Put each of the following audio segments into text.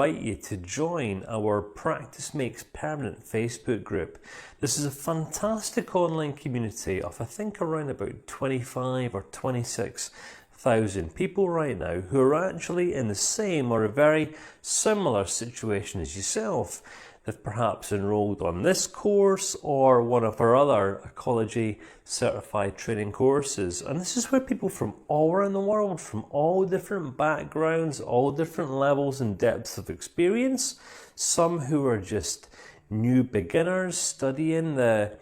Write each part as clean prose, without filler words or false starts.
invite you to join our Practice Makes Permanent Facebook group. This is a fantastic online community of I think around about 25 or 26,000 people right now who are actually in the same or a very similar situation as yourself. They've perhaps enrolled on this course or one of our other ecology certified training courses. And this is where people from all around the world, from all different backgrounds, all different levels and depths of experience, some who are just new beginners studying the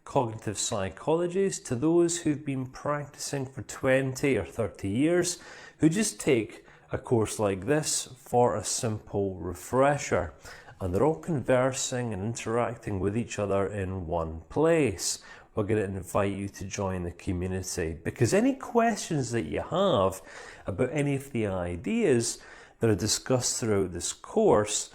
cognitive psychologies, to those who've been practicing for 20 or 30 years, who just take a course like this for a simple refresher. And they're all conversing and interacting with each other in one place. We're going to invite you to join the community because any questions that you have about any of the ideas that are discussed throughout this course,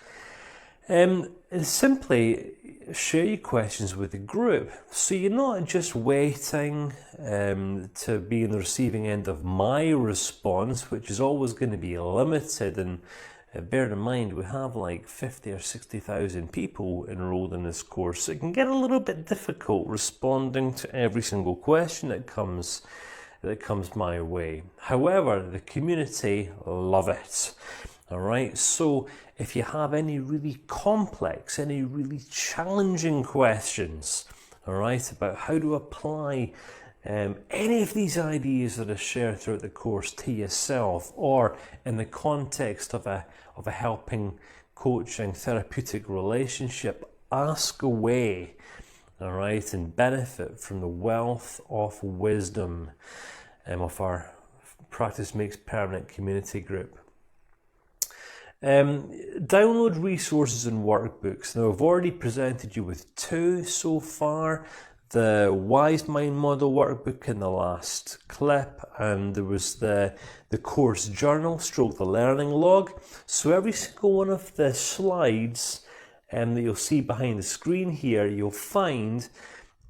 simply share your questions with the group. So you're not just waiting to be in the receiving end of my response, which is always going to be limited. And bear in mind, we have like 50 or 60,000 people enrolled in this course. So it can get a little bit difficult responding to every single question that comes my way. However, the community love it. All right, so if you have any really complex, any really challenging questions, all right, about how to apply any of these ideas that are shared throughout the course to yourself, or in the context of a helping, coaching, therapeutic relationship, ask away, all right, and benefit from the wealth of wisdom of our Practice Makes Permanent community group. Download resources and workbooks. Now, I've already presented you with two so far. The Wise Mind Model workbook in the last clip, and there was the course journal stroke the learning log. So every single one of the slides that you'll see behind the screen here, you'll find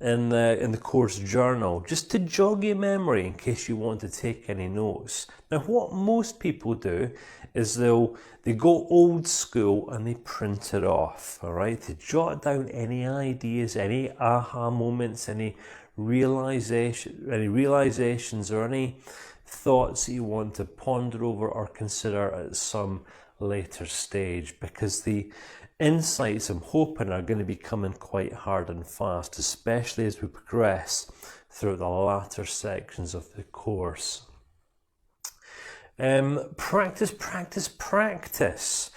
in the course journal, just to jog your memory in case you want to take any notes. Now, what most people do is they go old school and they print it off, all right, to jot down any ideas, any aha moments, any realizations or any thoughts that you want to ponder over or consider at some later stage, because the insights I'm hoping are going to be coming quite hard and fast, especially as we progress through the latter sections of the course. Practice.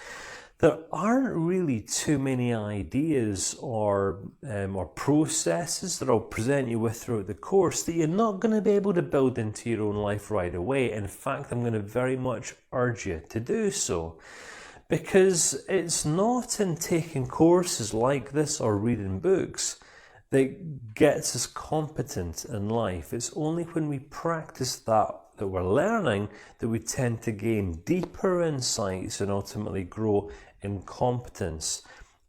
There aren't really too many ideas or processes that I'll present you with throughout the course that you're not going to be able to build into your own life right away. In fact, I'm going to very much urge you to do so, because it's not in taking courses like this or reading books that gets us competent in life. It's only when we practice that we're learning that we tend to gain deeper insights and ultimately grow in competence.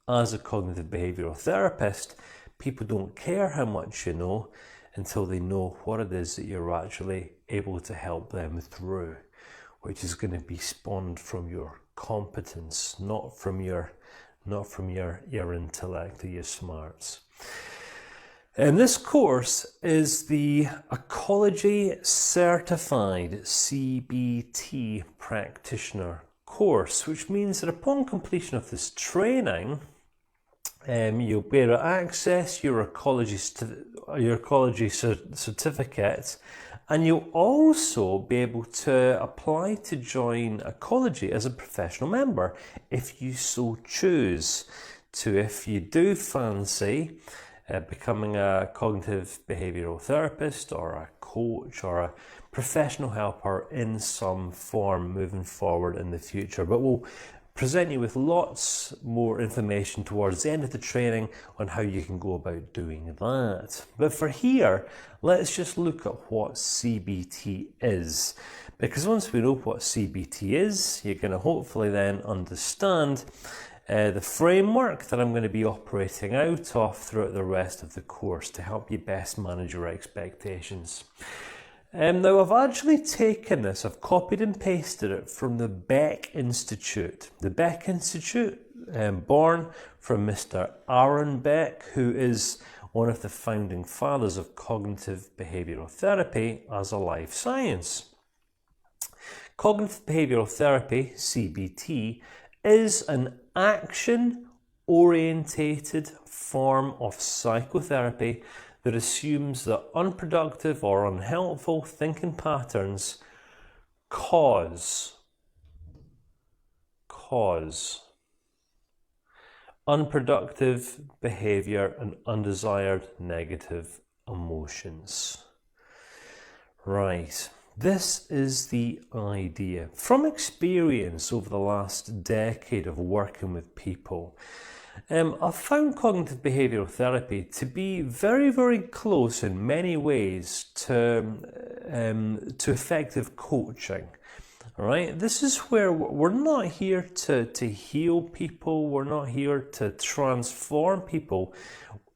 As a cognitive behavioral therapist, people don't care how much you know until they know what it is that you're actually able to help them through, which is going to be spawned from your competence, not from your intellect or your smarts. And this course is the Ecology Certified CBT Practitioner course, which means that upon completion of this training, you'll be able to access your ecology certificate, and you'll also be able to apply to join ecology as a professional member if you so choose to. If you do fancy becoming a cognitive behavioral therapist or a coach or a professional helper in some form moving forward in the future. But we'll present you with lots more information towards the end of the training on how you can go about doing that. But for here, let's just look at what CBT is. Because once we know what CBT is, you're going to hopefully then understand the framework that I'm going to be operating out of throughout the rest of the course to help you best manage your expectations. Now I've actually taken this, I've copied and pasted it from the Beck Institute. The Beck Institute, born from Mr. Aaron Beck, who is one of the founding fathers of cognitive behavioural therapy as a life science. Cognitive behavioural therapy, CBT, is an action-orientated form of psychotherapy that assumes that unproductive or unhelpful thinking patterns cause unproductive behaviour and undesired negative emotions. Right. This is the idea. From experience over the last decade of working with people, I've found cognitive behavioural therapy to be very, very close in many ways to effective coaching. All right, this is where we're not here to heal people, we're not here to transform people.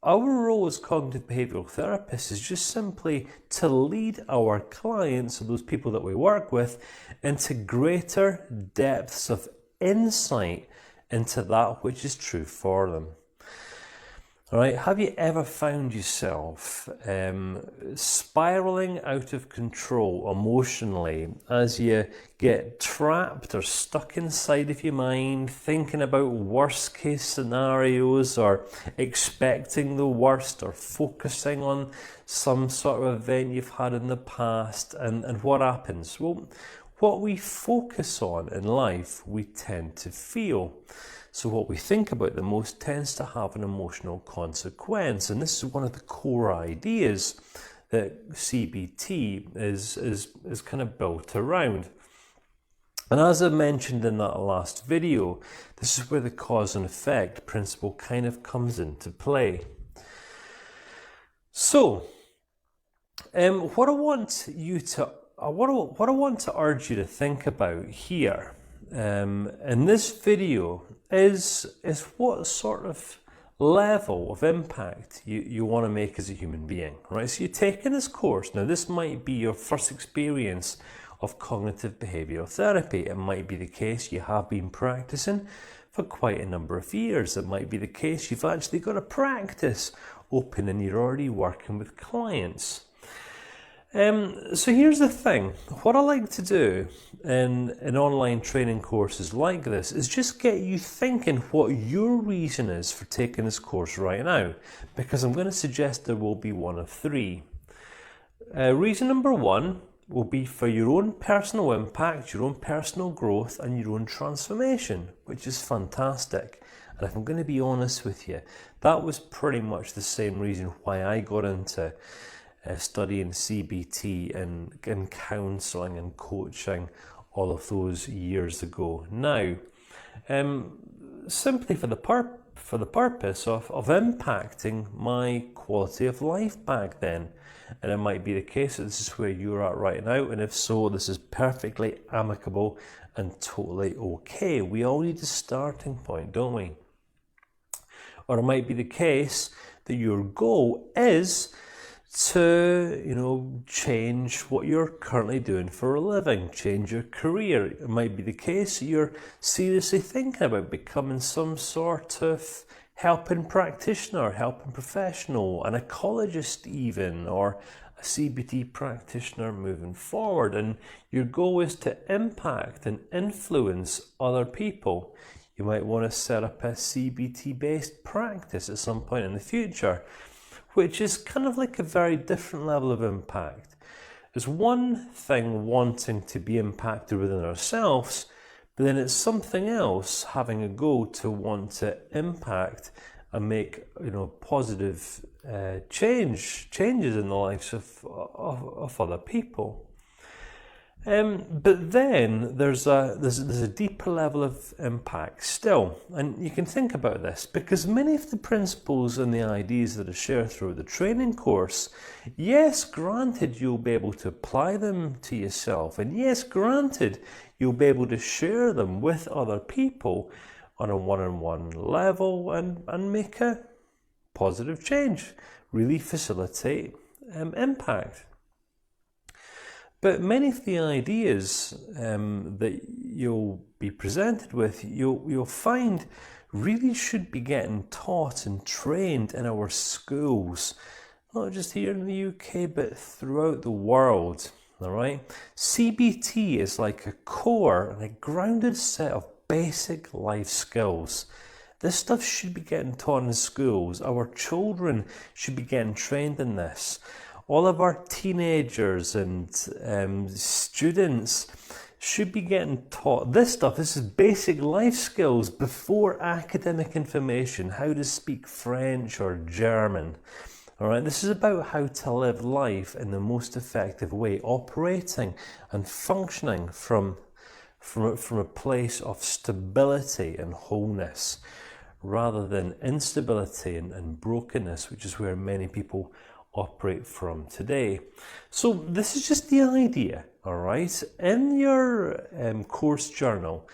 Our role as cognitive behavioural therapists is just simply to lead our clients, or those people that we work with, into greater depths of insight into that which is true for them. All right, have you ever found yourself spiraling out of control emotionally as you get trapped or stuck inside of your mind, thinking about worst case scenarios, or expecting the worst, or focusing on some sort of event you've had in the past, and what happens? Well, what we focus on in life, we tend to feel. So what we think about the most tends to have an emotional consequence. And this is one of the core ideas that CBT is kind of built around. And as I mentioned in that last video, this is where the cause and effect principle kind of comes into play. So, what I want to urge you to think about here in this video is what sort of level of impact you want to make as a human being, right? So you're taking this course. Now, this might be your first experience of cognitive behavioural therapy. It might be the case you have been practicing for quite a number of years. It might be the case you've actually got a practice open and you're already working with clients. So here's the thing. What I like to do in online training courses like this is just get you thinking what your reason is for taking this course right now, because I'm going to suggest there will be one of three. Reason number one will be for your own personal impact, your own personal growth, and your own transformation, which is fantastic. And if I'm going to be honest with you, that was pretty much the same reason why I got into studying CBT and counselling and coaching all of those years ago. Now, simply for the purpose of impacting my quality of life back then. And it might be the case that this is where you're at right now, and if so, this is perfectly amicable and totally okay. We all need a starting point, don't we? Or it might be the case that your goal is to, change what you're currently doing for a living, change your career. It might be the case that you're seriously thinking about becoming some sort of helping practitioner, helping professional, an ecologist even, or a CBT practitioner moving forward. And your goal is to impact and influence other people. You might want to set up a CBT-based practice at some point in the future, which is kind of like a very different level of impact. There's one thing wanting to be impacted within ourselves, but then it's something else having a goal to want to impact and make positive changes in the lives of other people. But then there's a deeper level of impact still, and you can think about this because many of the principles and the ideas that are shared through the training course, yes, granted you'll be able to apply them to yourself, and yes, granted you'll be able to share them with other people on a one-on-one level and make a positive change, really facilitate impact. But many of the ideas that you'll be presented with, you'll find really should be getting taught and trained in our schools, not just here in the UK, but throughout the world. All right. CBT is like a core and a grounded set of basic life skills. This stuff should be getting taught in schools. Our children should be getting trained in this. All of our teenagers and students should be getting taught this stuff. This is basic life skills before academic information, how to speak French or German. All right, this is about how to live life in the most effective way, operating and functioning from a place of stability and wholeness, rather than instability and brokenness, which is where many people operate from today. So this is just the idea, all right? In your course journal,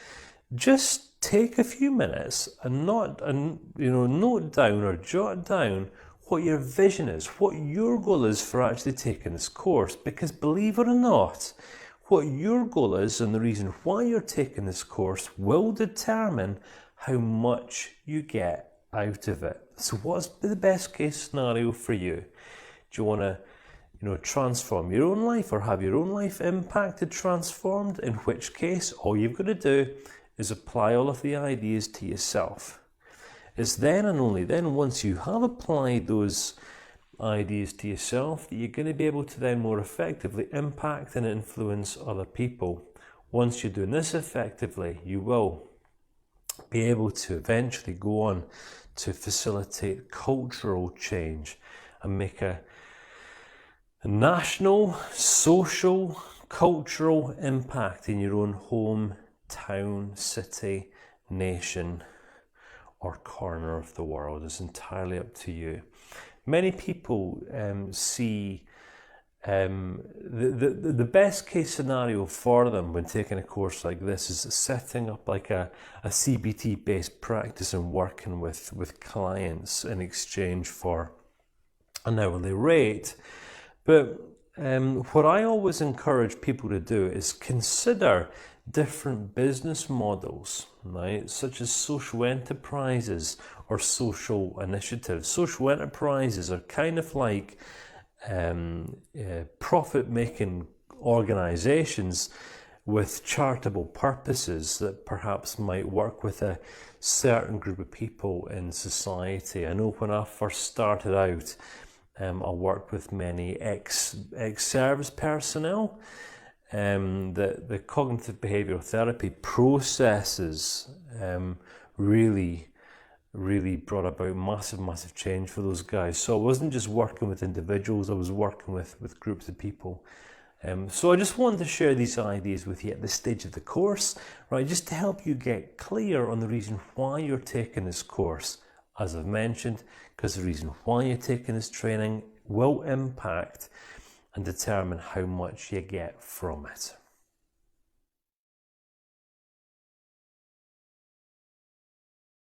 just take a few minutes and note down or jot down what your vision is, what your goal is for actually taking this course. Because believe it or not, what your goal is and the reason why you're taking this course will determine how much you get out of it. So what's the best case scenario for you? Do you want to transform your own life or have your own life impacted, transformed? In which case, all you've got to do is apply all of the ideas to yourself. It's then and only then, once you have applied those ideas to yourself, that you're going to be able to then more effectively impact and influence other people. Once you're doing this effectively, you will be able to eventually go on to facilitate cultural change and make a national, social, cultural impact in your own home, town, city, nation, or corner of the world. It's entirely up to you. Many people see the best case scenario for them when taking a course like this is setting up like a CBT based practice and working with clients in exchange for an hourly rate. But what I always encourage people to do is consider different business models, right? Such as social enterprises or social initiatives. Social enterprises are kind of like profit-making organizations with charitable purposes that perhaps might work with a certain group of people in society. I know when I first started out, I worked with many ex-service personnel. The cognitive behavioral therapy processes really brought about massive change for those guys. So I wasn't just working with individuals, I was working with groups of people. So I just wanted to share these ideas with you at this stage of the course, right? Just to help you get clear on the reason why you're taking this course. As I've mentioned, because the reason why you're taking this training will impact and determine how much you get from it.